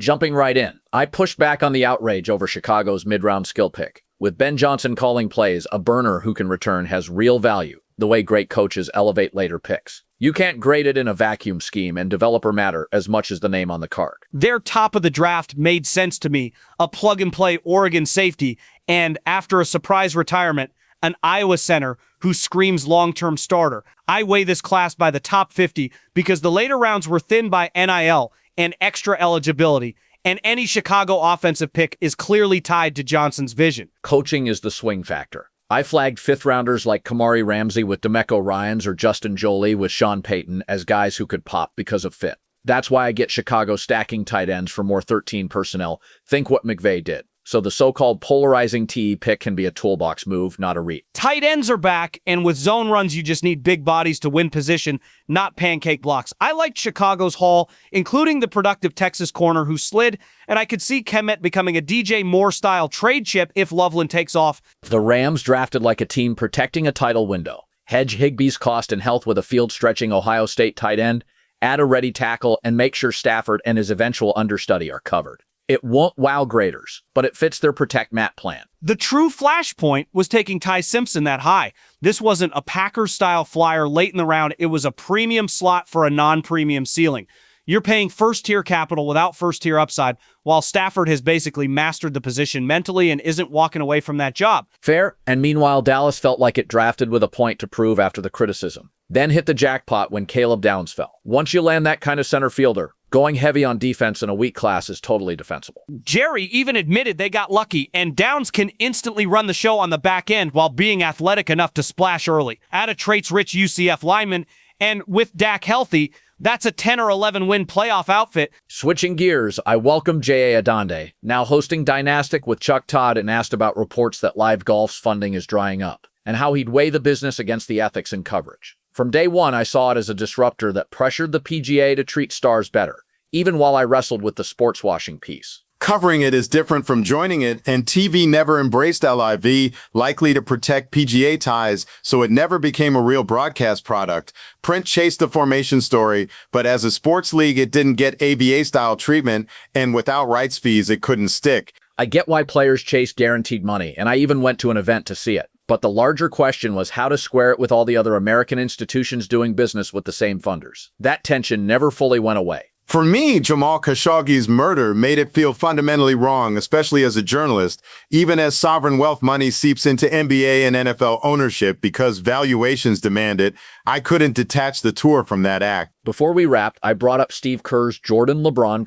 Jumping right in, I pushed back on the outrage over Chicago's mid-round skill pick. With Ben Johnson calling plays, a burner who can return has real value, the way great coaches elevate later picks. You can't grade it in a vacuum scheme, and developer matter as much as the name on the card. Their top of the draft made sense to me, a plug-and-play Oregon safety, and after a surprise retirement, an Iowa center who screams long-term starter. I weigh this class by the top 50 because the later rounds were thin by NIL and extra eligibility, and any Chicago offensive pick is clearly tied to Johnson's vision. Coaching is the swing factor. I flagged fifth-rounders like Kamari Ramsey with DeMeco Ryans or Justin Joly with Sean Payton as guys who could pop because of fit. That's why I get Chicago stacking tight ends for more 13 personnel. Think what McVay did. So the so-called polarizing TE pick can be a toolbox move, not a reach. Tight ends are back, and with zone runs, you just need big bodies to win position, not pancake blocks. I liked Chicago's haul, including the productive Texas corner who slid, and I could see Kemet becoming a DJ Moore-style trade chip if Loveland takes off. The Rams drafted like a team protecting a title window. Hedge Higbee's cost and health with a field-stretching Ohio State tight end, add a ready tackle, and make sure Stafford and his eventual understudy are covered. It won't wow graders, but it fits their protect Matt plan. The true flashpoint was taking Ty Simpson that high. This wasn't a Packers-style flyer late in the round. It was a premium slot for a non-premium ceiling. You're paying first-tier capital without first-tier upside, while Stafford has basically mastered the position mentally and isn't walking away from that job. Fair, and meanwhile, Dallas felt like it drafted with a point to prove after the criticism. Then hit the jackpot when Caleb Downs fell. Once you land that kind of center fielder, going heavy on defense in a weak class is totally defensible. Jerry even admitted they got lucky, and Downs can instantly run the show on the back end while being athletic enough to splash early. Add a traits-rich UCF lineman, and with Dak healthy, that's a 10 or 11 win playoff outfit. Switching gears, I welcome J.A. Adonde, now hosting Dynastic with Chuck Todd, and asked about reports that Live Golf's funding is drying up, and how he'd weigh the business against the ethics and coverage. From day one, I saw it as a disruptor that pressured the PGA to treat stars better, even while I wrestled with the sports washing piece. Covering it is different from joining it, and TV never embraced LIV, likely to protect PGA ties, so it never became a real broadcast product. Print chased the formation story, but as a sports league, it didn't get ABA-style treatment, and without rights fees, it couldn't stick. I get why players chase guaranteed money, and I even went to an event to see it. But the larger question was how to square it with all the other American institutions doing business with the same funders. That tension never fully went away. For me, Jamal Khashoggi's murder made it feel fundamentally wrong, especially as a journalist, even as sovereign wealth money seeps into NBA and NFL ownership because valuations demand it. I couldn't detach the tour from that act. Before we wrapped, I brought up Steve Kerr's Jordan LeBron